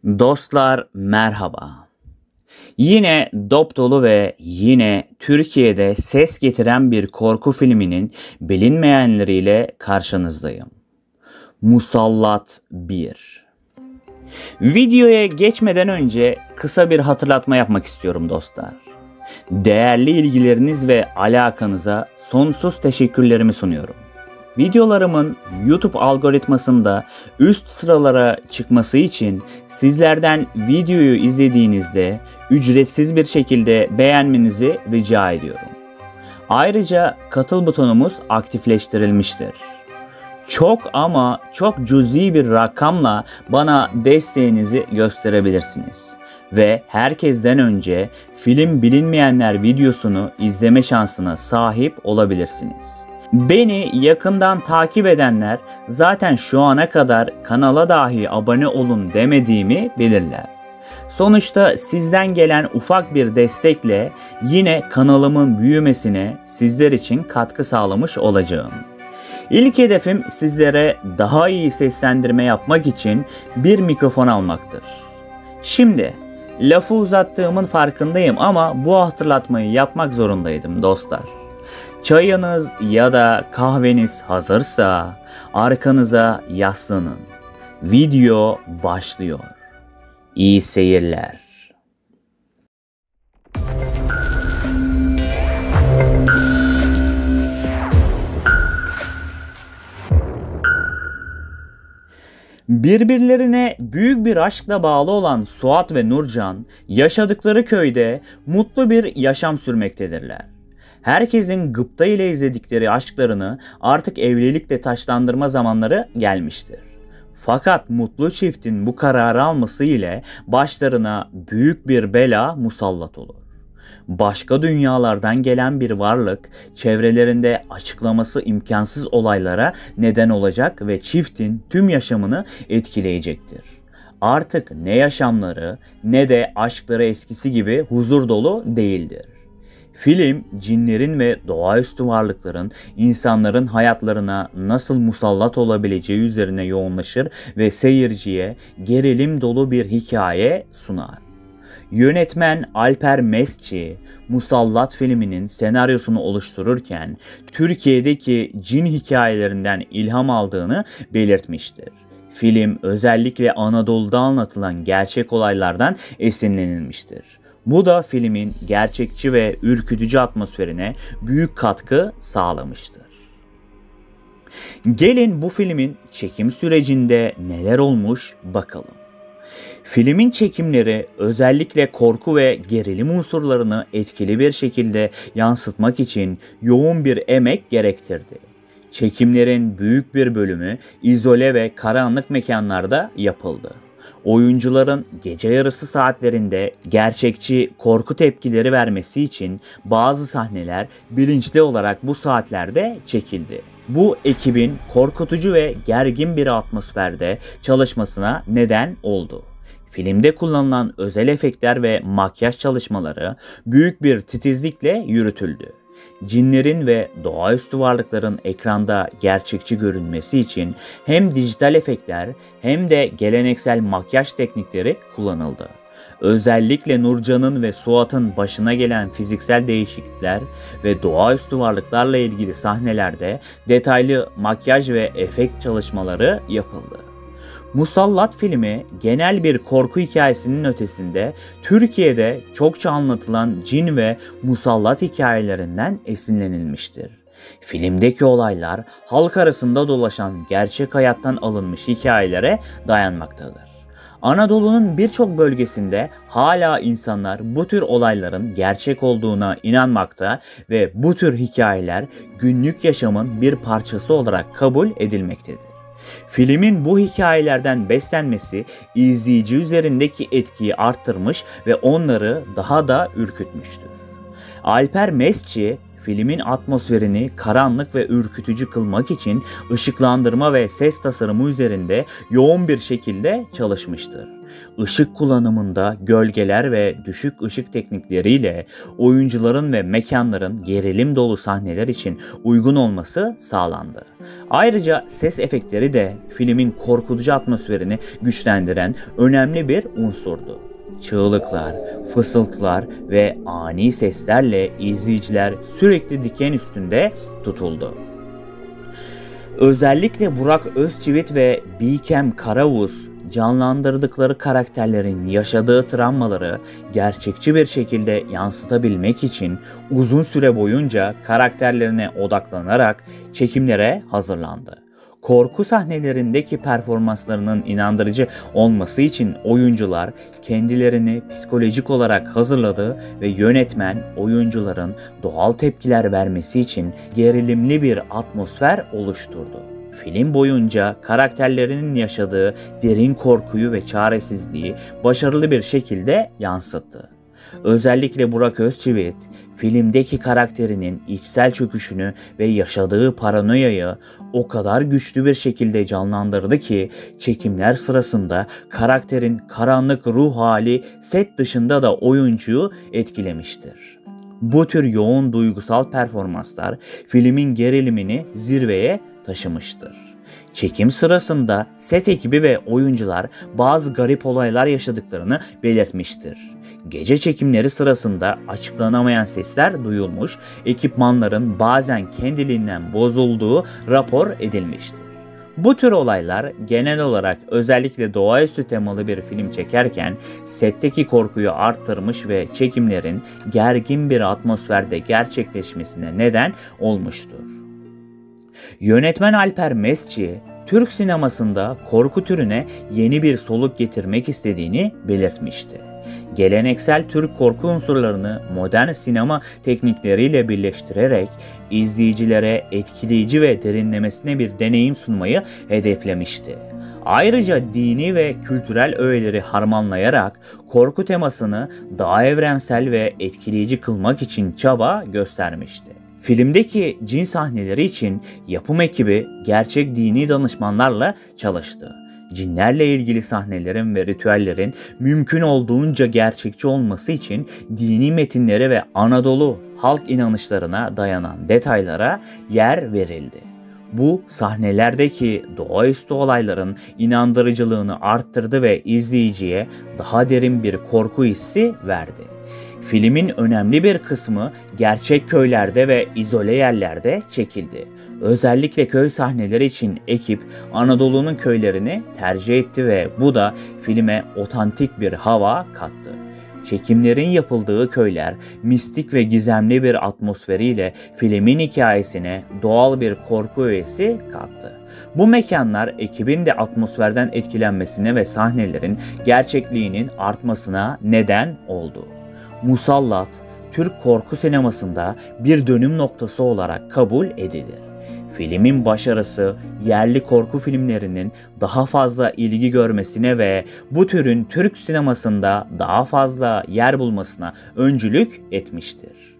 Dostlar merhaba. Yine dop dolu ve yine Türkiye'de ses getiren bir korku filminin bilinmeyenleriyle karşınızdayım. Musallat 1. Videoya geçmeden önce kısa bir hatırlatma yapmak istiyorum dostlar. Değerli ilgileriniz ve alakanıza sonsuz teşekkürlerimi sunuyorum. Videolarımın YouTube algoritmasında üst sıralara çıkması için sizlerden videoyu izlediğinizde ücretsiz bir şekilde beğenmenizi rica ediyorum. Ayrıca katıl butonumuz aktifleştirilmiştir. Çok ama çok cüzi bir rakamla bana desteğinizi gösterebilirsiniz. Ve herkesten önce film bilinmeyenler videosunu izleme şansına sahip olabilirsiniz. Beni yakından takip edenler zaten şu ana kadar kanala dahi abone olun demediğimi bilirler. Sonuçta sizden gelen ufak bir destekle yine kanalımın büyümesine sizler için katkı sağlamış olacağım. İlk hedefim sizlere daha iyi seslendirme yapmak için bir mikrofon almaktır. Şimdi lafı uzattığımın farkındayım ama bu hatırlatmayı yapmak zorundaydım dostlar. Çayınız ya da kahveniz hazırsa arkanıza yaslanın. Video başlıyor. İyi seyirler. Birbirlerine büyük bir aşkla bağlı olan Suat ve Nurcan yaşadıkları köyde mutlu bir yaşam sürmektedirler. Herkesin gıpta ile izledikleri aşklarını artık evlilikle taçlandırma zamanları gelmiştir. Fakat mutlu çiftin bu kararı alması ile başlarına büyük bir bela musallat olur. Başka dünyalardan gelen bir varlık çevrelerinde açıklaması imkansız olaylara neden olacak ve çiftin tüm yaşamını etkileyecektir. Artık ne yaşamları ne de aşkları eskisi gibi huzur dolu değildir. Film, cinlerin ve doğaüstü varlıkların insanların hayatlarına nasıl musallat olabileceği üzerine yoğunlaşır ve seyirciye gerilim dolu bir hikaye sunar. Yönetmen Alper Mesci, Musallat filminin senaryosunu oluştururken Türkiye'deki cin hikayelerinden ilham aldığını belirtmiştir. Film özellikle Anadolu'da anlatılan gerçek olaylardan esinlenilmiştir. Bu da filmin gerçekçi ve ürkütücü atmosferine büyük katkı sağlamıştır. Gelin bu filmin çekim sürecinde neler olmuş bakalım. Filmin çekimleri özellikle korku ve gerilim unsurlarını etkili bir şekilde yansıtmak için yoğun bir emek gerektirdi. Çekimlerin büyük bir bölümü izole ve karanlık mekanlarda yapıldı. Oyuncuların gece yarısı saatlerinde gerçekçi korku tepkileri vermesi için bazı sahneler bilinçli olarak bu saatlerde çekildi. Bu ekibin korkutucu ve gergin bir atmosferde çalışmasına neden oldu. Filmde kullanılan özel efektler ve makyaj çalışmaları büyük bir titizlikle yürütüldü. Cinlerin ve doğaüstü varlıkların ekranda gerçekçi görünmesi için hem dijital efektler hem de geleneksel makyaj teknikleri kullanıldı. Özellikle Nurcan'ın ve Suat'ın başına gelen fiziksel değişiklikler ve doğaüstü varlıklarla ilgili sahnelerde detaylı makyaj ve efekt çalışmaları yapıldı. Musallat filmi genel bir korku hikayesinin ötesinde Türkiye'de çokça anlatılan cin ve musallat hikayelerinden esinlenilmiştir. Filmdeki olaylar halk arasında dolaşan gerçek hayattan alınmış hikayelere dayanmaktadır. Anadolu'nun birçok bölgesinde hala insanlar bu tür olayların gerçek olduğuna inanmakta ve bu tür hikayeler günlük yaşamın bir parçası olarak kabul edilmektedir. Filmin bu hikayelerden beslenmesi izleyici üzerindeki etkiyi arttırmış ve onları daha da ürkütmüştür. Alper Mesci, filmin atmosferini karanlık ve ürkütücü kılmak için ışıklandırma ve ses tasarımı üzerinde yoğun bir şekilde çalışmıştır. Işık kullanımında gölgeler ve düşük ışık teknikleriyle oyuncuların ve mekanların gerilim dolu sahneler için uygun olması sağlandı. Ayrıca ses efektleri de filmin korkutucu atmosferini güçlendiren önemli bir unsurdu. Çığlıklar, fısıltılar ve ani seslerle izleyiciler sürekli diken üstünde tutuldu. Özellikle Burak Özçivit ve Bikem Karavuz canlandırdıkları karakterlerin yaşadığı travmaları gerçekçi bir şekilde yansıtabilmek için uzun süre boyunca karakterlerine odaklanarak çekimlere hazırlandı. Korku sahnelerindeki performanslarının inandırıcı olması için oyuncular kendilerini psikolojik olarak hazırladı ve yönetmen oyuncuların doğal tepkiler vermesi için gerilimli bir atmosfer oluşturdu. Film boyunca karakterlerinin yaşadığı derin korkuyu ve çaresizliği başarılı bir şekilde yansıttı. Özellikle Burak Özçivit, filmdeki karakterinin içsel çöküşünü ve yaşadığı paranoyayı o kadar güçlü bir şekilde canlandırdı ki çekimler sırasında karakterin karanlık ruh hali set dışında da oyuncuyu etkilemiştir. Bu tür yoğun duygusal performanslar filmin gerilimini zirveye taşımıştır. Çekim sırasında set ekibi ve oyuncular bazı garip olaylar yaşadıklarını belirtmiştir. Gece çekimleri sırasında açıklanamayan sesler duyulmuş, ekipmanların bazen kendiliğinden bozulduğu rapor edilmiştir. Bu tür olaylar genel olarak özellikle doğaüstü temalı bir film çekerken setteki korkuyu arttırmış ve çekimlerin gergin bir atmosferde gerçekleşmesine neden olmuştur. Yönetmen Alper Mesci, Türk sinemasında korku türüne yeni bir soluk getirmek istediğini belirtmişti. Geleneksel Türk korku unsurlarını modern sinema teknikleriyle birleştirerek izleyicilere etkileyici ve derinlemesine bir deneyim sunmayı hedeflemişti. Ayrıca dini ve kültürel öğeleri harmanlayarak korku temasını daha evrensel ve etkileyici kılmak için çaba göstermişti. Filmdeki cin sahneleri için yapım ekibi gerçek dini danışmanlarla çalıştı. Cinlerle ilgili sahnelerin ve ritüellerin mümkün olduğunca gerçekçi olması için dini metinlere ve Anadolu halk inanışlarına dayanan detaylara yer verildi. Bu sahnelerdeki doğaüstü olayların inandırıcılığını arttırdı ve izleyiciye daha derin bir korku hissi verdi. Filmin önemli bir kısmı gerçek köylerde ve izole yerlerde çekildi. Özellikle köy sahneleri için ekip Anadolu'nun köylerini tercih etti ve bu da filme otantik bir hava kattı. Çekimlerin yapıldığı köyler mistik ve gizemli bir atmosferiyle filmin hikayesine doğal bir korku öğesi kattı. Bu mekanlar ekibin de atmosferden etkilenmesine ve sahnelerin gerçekliğinin artmasına neden oldu. Musallat, Türk korku sinemasında bir dönüm noktası olarak kabul edilir. Filmin başarısı yerli korku filmlerinin daha fazla ilgi görmesine ve bu türün Türk sinemasında daha fazla yer bulmasına öncülük etmiştir.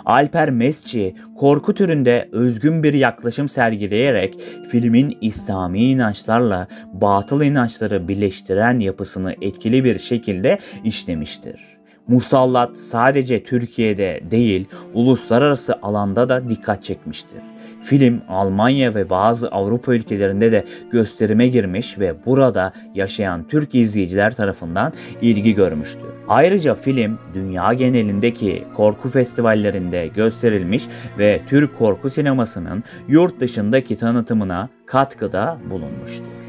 Alper Mesci, korku türünde özgün bir yaklaşım sergileyerek filmin İslami inançlarla batıl inançları birleştiren yapısını etkili bir şekilde işlemiştir. Musallat sadece Türkiye'de değil, uluslararası alanda da dikkat çekmiştir. Film Almanya ve bazı Avrupa ülkelerinde de gösterime girmiş ve burada yaşayan Türk izleyiciler tarafından ilgi görmüştür. Ayrıca film dünya genelindeki korku festivallerinde gösterilmiş ve Türk korku sinemasının yurt dışındaki tanıtımına katkıda bulunmuştur.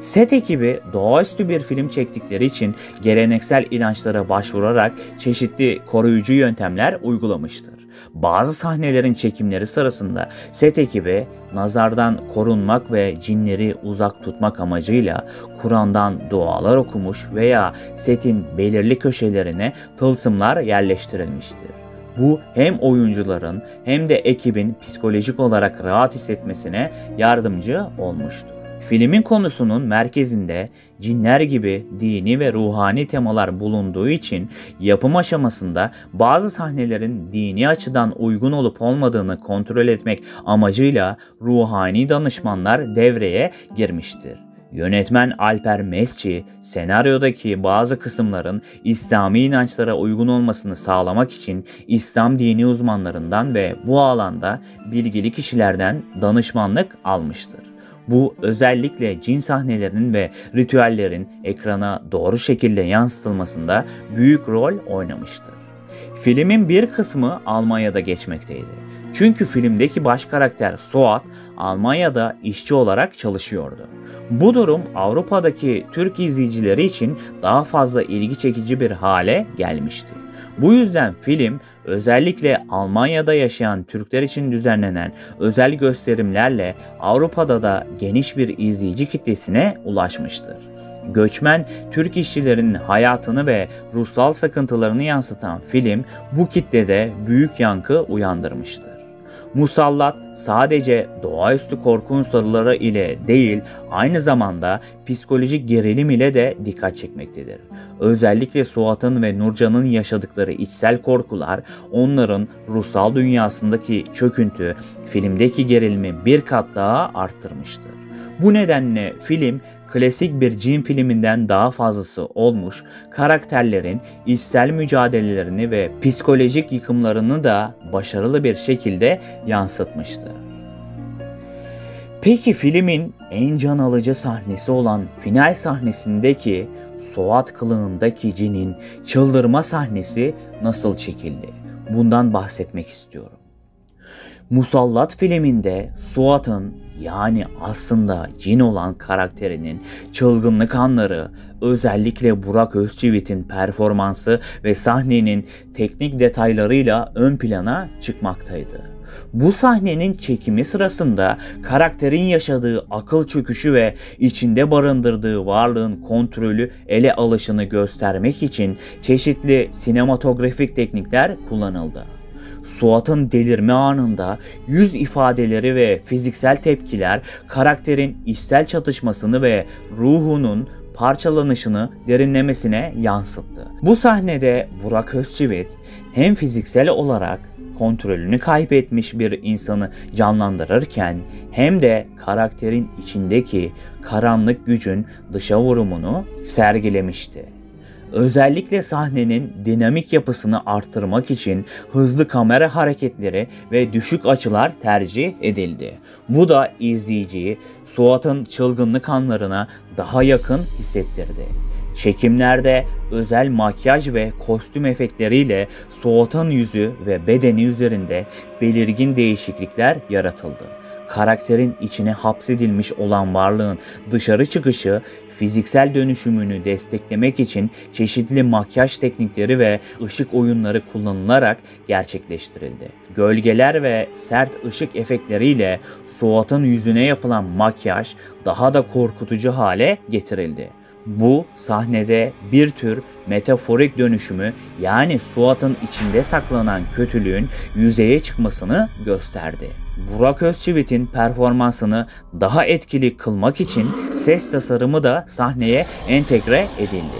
Set ekibi doğaüstü bir film çektikleri için geleneksel inançlara başvurarak çeşitli koruyucu yöntemler uygulamıştır. Bazı sahnelerin çekimleri sırasında set ekibi nazardan korunmak ve cinleri uzak tutmak amacıyla Kur'an'dan dualar okumuş veya setin belirli köşelerine tılsımlar yerleştirilmiştir. Bu hem oyuncuların hem de ekibin psikolojik olarak rahat hissetmesine yardımcı olmuştur. Filmin konusunun merkezinde cinler gibi dini ve ruhani temalar bulunduğu için yapım aşamasında bazı sahnelerin dini açıdan uygun olup olmadığını kontrol etmek amacıyla ruhani danışmanlar devreye girmiştir. Yönetmen Alper Mesci, senaryodaki bazı kısımların İslami inançlara uygun olmasını sağlamak için İslam dini uzmanlarından ve bu alanda bilgili kişilerden danışmanlık almıştır. Bu özellikle cin sahnelerinin ve ritüellerin ekrana doğru şekilde yansıtılmasında büyük rol oynamıştır. Filmin bir kısmı Almanya'da geçmekteydi. Çünkü filmdeki baş karakter Suat, Almanya'da işçi olarak çalışıyordu. Bu durum Avrupa'daki Türk izleyicileri için daha fazla ilgi çekici bir hale gelmişti. Bu yüzden film özellikle Almanya'da yaşayan Türkler için düzenlenen özel gösterimlerle Avrupa'da da geniş bir izleyici kitlesine ulaşmıştır. Göçmen Türk işçilerin hayatını ve ruhsal sıkıntılarını yansıtan film bu kitlede büyük yankı uyandırmıştır. Musallat sadece doğaüstü korku unsurları ile değil, aynı zamanda psikolojik gerilim ile de dikkat çekmektedir. Özellikle Suat'ın ve Nurcan'ın yaşadıkları içsel korkular, onların ruhsal dünyasındaki çöküntü, filmdeki gerilimi bir kat daha arttırmıştır. Bu nedenle film klasik bir cin filminden daha fazlası olmuş, karakterlerin içsel mücadelelerini ve psikolojik yıkımlarını da başarılı bir şekilde yansıtmıştır. Peki filmin en can alıcı sahnesi olan final sahnesindeki Suat kılığındaki cinin çıldırma sahnesi nasıl çekildi? Bundan bahsetmek istiyorum. Musallat filminde Suat'ın, yani aslında cin olan karakterinin çılgınlık anları, özellikle Burak Özçivit'in performansı ve sahnenin teknik detaylarıyla ön plana çıkmaktaydı. Bu sahnenin çekimi sırasında karakterin yaşadığı akıl çöküşü ve içinde barındırdığı varlığın kontrolü ele alışını göstermek için çeşitli sinematografik teknikler kullanıldı. Suat'ın delirme anında yüz ifadeleri ve fiziksel tepkiler karakterin içsel çatışmasını ve ruhunun parçalanışını derinlemesine yansıttı. Bu sahnede Burak Özçivit hem fiziksel olarak kontrolünü kaybetmiş bir insanı canlandırırken hem de karakterin içindeki karanlık gücün dışa vurumunu sergilemişti. Özellikle sahnenin dinamik yapısını arttırmak için hızlı kamera hareketleri ve düşük açılar tercih edildi. Bu da izleyiciyi Suat'ın çılgınlık anlarına daha yakın hissettirdi. Çekimlerde özel makyaj ve kostüm efektleriyle Suat'ın yüzü ve bedeni üzerinde belirgin değişiklikler yaratıldı. Karakterin içine hapsedilmiş olan varlığın dışarı çıkışı, fiziksel dönüşümünü desteklemek için çeşitli makyaj teknikleri ve ışık oyunları kullanılarak gerçekleştirildi. Gölgeler ve sert ışık efektleriyle Suat'ın yüzüne yapılan makyaj daha da korkutucu hale getirildi. Bu sahnede bir tür metaforik dönüşümü, yani Suat'ın içinde saklanan kötülüğün yüzeye çıkmasını gösterdi. Burak Özçivit'in performansını daha etkili kılmak için ses tasarımı da sahneye entegre edildi.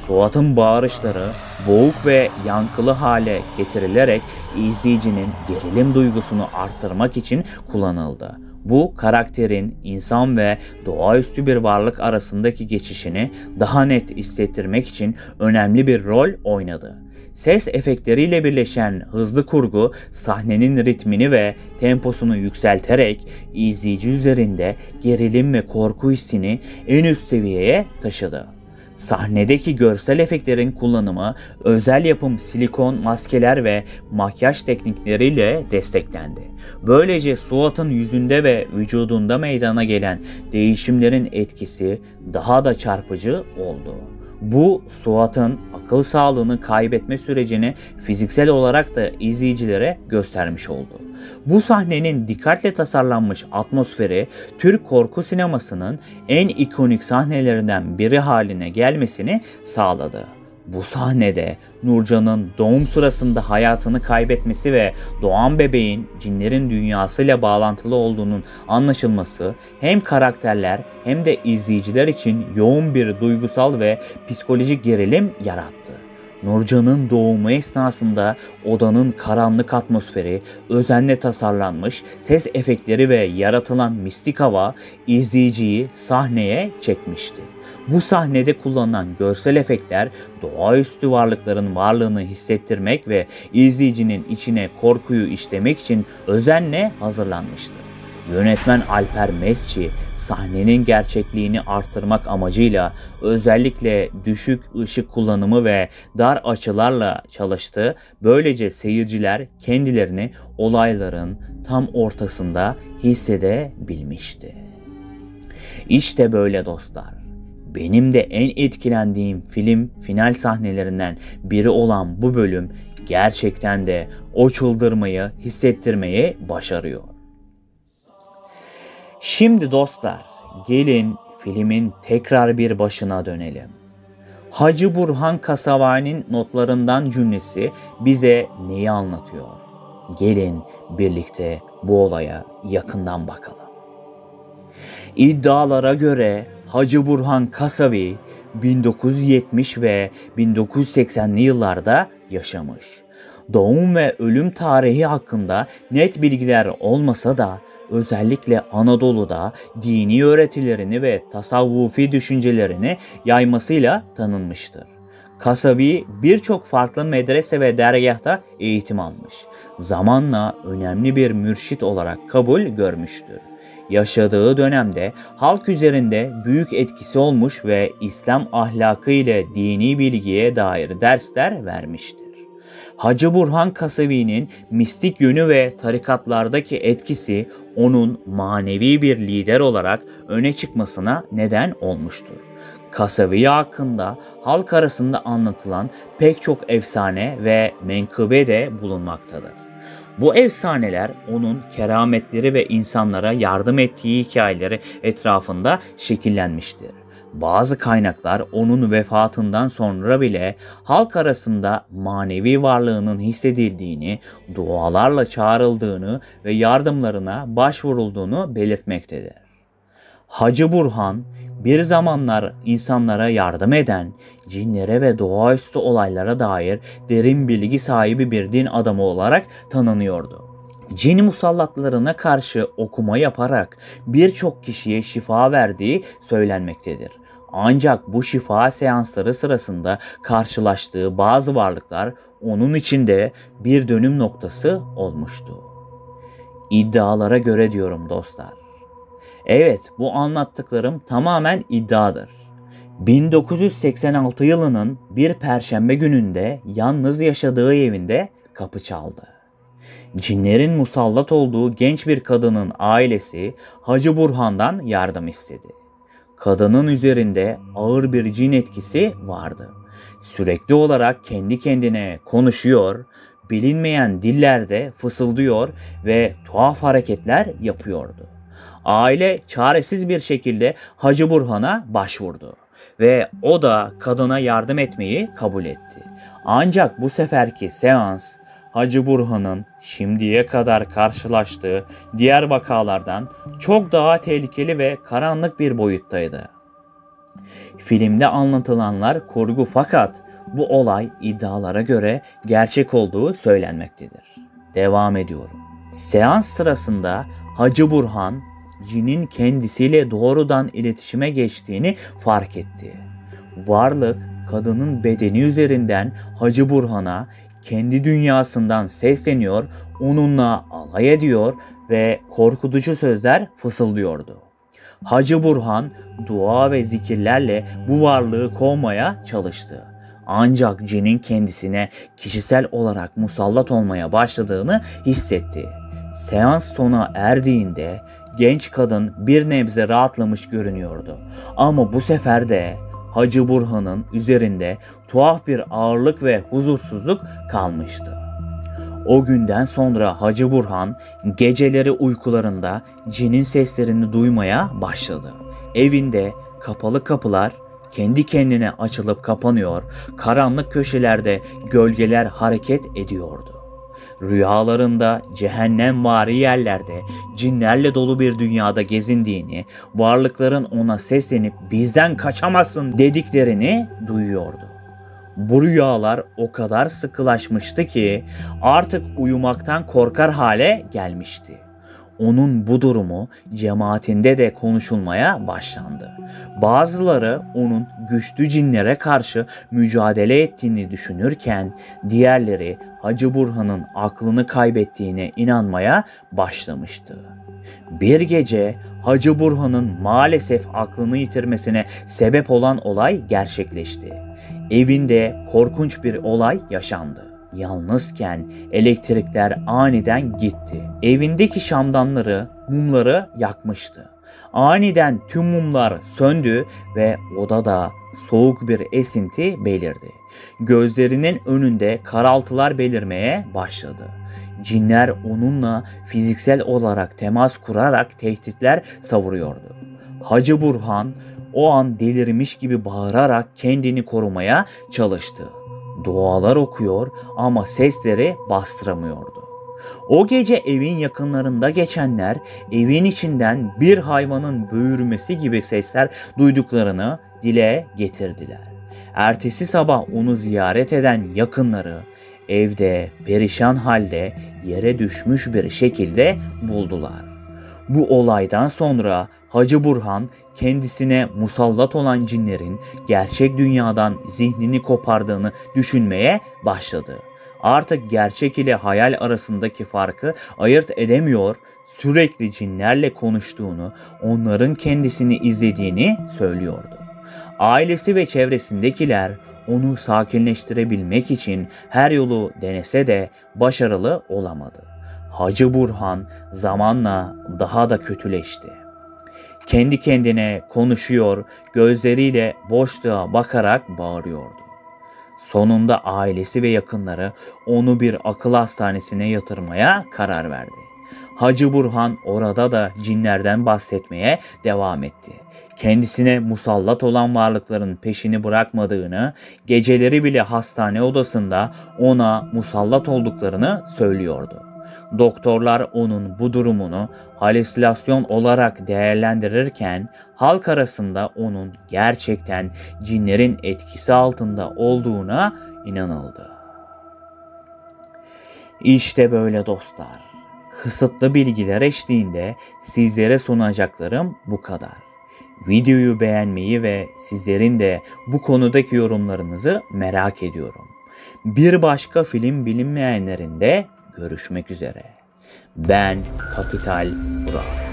Suat'ın bağırışları boğuk ve yankılı hale getirilerek izleyicinin gerilim duygusunu arttırmak için kullanıldı. Bu karakterin insan ve doğaüstü bir varlık arasındaki geçişini daha net hissettirmek için önemli bir rol oynadı. Ses efektleriyle birleşen hızlı kurgu sahnenin ritmini ve temposunu yükselterek izleyici üzerinde gerilim ve korku hissini en üst seviyeye taşıdı. Sahnedeki görsel efektlerin kullanımı özel yapım silikon maskeler ve makyaj teknikleriyle desteklendi. Böylece Suat'ın yüzünde ve vücudunda meydana gelen değişimlerin etkisi daha da çarpıcı oldu. Bu Suat'ın akıl sağlığını kaybetme sürecini fiziksel olarak da izleyicilere göstermiş oldu. Bu sahnenin dikkatle tasarlanmış atmosferi Türk korku sinemasının en ikonik sahnelerinden biri haline gelmesini sağladı. Bu sahnede Nurcan'ın doğum sırasında hayatını kaybetmesi ve doğan bebeğin cinlerin dünyasıyla bağlantılı olduğunun anlaşılması hem karakterler hem de izleyiciler için yoğun bir duygusal ve psikolojik gerilim yarattı. Nurcan'ın doğumu esnasında odanın karanlık atmosferi, özenle tasarlanmış ses efektleri ve yaratılan mistik hava izleyiciyi sahneye çekmişti. Bu sahnede kullanılan görsel efektler doğaüstü varlıkların varlığını hissettirmek ve izleyicinin içine korkuyu işlemek için özenle hazırlanmıştı. Yönetmen Alper Mesci, sahnenin gerçekliğini artırmak amacıyla özellikle düşük ışık kullanımı ve dar açılarla çalıştı. Böylece seyirciler kendilerini olayların tam ortasında hissedebilmişti. İşte böyle dostlar. Benim de en etkilendiğim film final sahnelerinden biri olan bu bölüm gerçekten de o çıldırmayı hissettirmeyi başarıyor. Şimdi dostlar, gelin filmin tekrar bir başına dönelim. Hacı Burhan Kasavani'nin notlarından cümlesi bize neyi anlatıyor? Gelin birlikte bu olaya yakından bakalım. İddialara göre Hacı Burhan Kasavi 1970 ve 1980'li yıllarda yaşamış. Doğum ve ölüm tarihi hakkında net bilgiler olmasa da özellikle Anadolu'da dini öğretilerini ve tasavvufi düşüncelerini yaymasıyla tanınmıştır. Kasavi birçok farklı medrese ve dergâhta eğitim almış. Zamanla önemli bir mürşit olarak kabul görmüştür. Yaşadığı dönemde halk üzerinde büyük etkisi olmuş ve İslam ahlakı ile dini bilgiye dair dersler vermiştir. Hacı Burhan Kasavi'nin mistik yönü ve tarikatlardaki etkisi onun manevi bir lider olarak öne çıkmasına neden olmuştur. Kasavi hakkında halk arasında anlatılan pek çok efsane ve menkıbe de bulunmaktadır. Bu efsaneler onun kerametleri ve insanlara yardım ettiği hikayeleri etrafında şekillenmiştir. Bazı kaynaklar onun vefatından sonra bile halk arasında manevi varlığının hissedildiğini, dualarla çağrıldığını ve yardımlarına başvurulduğunu belirtmektedir. Hacı Burhan bir zamanlar insanlara yardım eden, cinlere ve doğaüstü olaylara dair derin bilgi sahibi bir din adamı olarak tanınıyordu. Cin musallatlarına karşı okuma yaparak birçok kişiye şifa verdiği söylenmektedir. Ancak bu şifa seansları sırasında karşılaştığı bazı varlıklar onun için de bir dönüm noktası olmuştu. İddialara göre diyorum dostlar. Evet, bu anlattıklarım tamamen iddiadır. 1986 yılının bir perşembe gününde yalnız yaşadığı evinde kapı çaldı. Cinlerin musallat olduğu genç bir kadının ailesi Hacı Burhan'dan yardım istedi. Kadının üzerinde ağır bir cin etkisi vardı. Sürekli olarak kendi kendine konuşuyor, bilinmeyen dillerde fısıldıyor ve tuhaf hareketler yapıyordu. Aile çaresiz bir şekilde Hacı Burhan'a başvurdu ve o da kadına yardım etmeyi kabul etti. Ancak bu seferki seans Hacı Burhan'ın şimdiye kadar karşılaştığı diğer vakalardan çok daha tehlikeli ve karanlık bir boyuttaydı. Filmde anlatılanlar kurgu fakat bu olay iddialara göre gerçek olduğu söylenmektedir. Devam ediyorum. Seans sırasında Hacı Burhan cinin kendisiyle doğrudan iletişime geçtiğini fark etti. Varlık kadının bedeni üzerinden Hacı Burhan'a kendi dünyasından sesleniyor, onunla alay ediyor ve korkutucu sözler fısıldıyordu. Hacı Burhan dua ve zikirlerle bu varlığı kovmaya çalıştı. Ancak cinin kendisine kişisel olarak musallat olmaya başladığını hissetti. Seans sona erdiğinde genç kadın bir nebze rahatlamış görünüyordu. Ama bu sefer de Hacı Burhan'ın üzerinde tuhaf bir ağırlık ve huzursuzluk kalmıştı. O günden sonra Hacı Burhan geceleri uykularında cinin seslerini duymaya başladı. Evinde kapalı kapılar kendi kendine açılıp kapanıyor, karanlık köşelerde gölgeler hareket ediyordu. Rüyalarında cehennemvari yerlerde cinlerle dolu bir dünyada gezindiğini, varlıkların ona seslenip bizden kaçamazsın dediklerini duyuyordu. Bu rüyalar o kadar sıkılaşmıştı ki artık uyumaktan korkar hale gelmişti. Onun bu durumu cemaatinde de konuşulmaya başlandı. Bazıları onun güçlü cinlere karşı mücadele ettiğini düşünürken diğerleri Hacı Burhan'ın aklını kaybettiğine inanmaya başlamıştı. Bir gece Hacı Burhan'ın maalesef aklını yitirmesine sebep olan olay gerçekleşti. Evinde korkunç bir olay yaşandı. Yalnızken elektrikler aniden gitti. Evindeki şamdanları, mumları yakmıştı. Aniden tüm mumlar söndü ve odada soğuk bir esinti belirdi. Gözlerinin önünde karaltılar belirmeye başladı. Cinler onunla fiziksel olarak temas kurarak tehditler savuruyordu. Hacı Burhan o an delirmiş gibi bağırarak kendini korumaya çalıştı. Dualar okuyor ama sesleri bastıramıyordu. O gece evin yakınlarında geçenler evin içinden bir hayvanın böğürmesi gibi sesler duyduklarını dile getirdiler. Ertesi sabah onu ziyaret eden yakınları evde perişan halde yere düşmüş bir şekilde buldular. Bu olaydan sonra Hacı Burhan kendisine musallat olan cinlerin gerçek dünyadan zihnini kopardığını düşünmeye başladı. Artık gerçek ile hayal arasındaki farkı ayırt edemiyor, sürekli cinlerle konuştuğunu, onların kendisini izlediğini söylüyordu. Ailesi ve çevresindekiler onu sakinleştirebilmek için her yolu denese de başarılı olamadı. Hacı Burhan zamanla daha da kötüleşti. Kendi kendine konuşuyor, gözleriyle boşluğa bakarak bağırıyordu. Sonunda ailesi ve yakınları onu bir akıl hastanesine yatırmaya karar verdi. Hacı Burhan orada da cinlerden bahsetmeye devam etti. Kendisine musallat olan varlıkların peşini bırakmadığını, geceleri bile hastane odasında ona musallat olduklarını söylüyordu. Doktorlar onun bu durumunu halüsinasyon olarak değerlendirirken halk arasında onun gerçekten cinlerin etkisi altında olduğuna inanıldı. İşte böyle dostlar. Kısıtlı bilgiler eşliğinde sizlere sunacaklarım bu kadar. Videoyu beğenmeyi ve sizlerin de bu konudaki yorumlarınızı merak ediyorum. Bir başka film bilinmeyenlerinde görüşmek üzere. Ben Kapital Burak.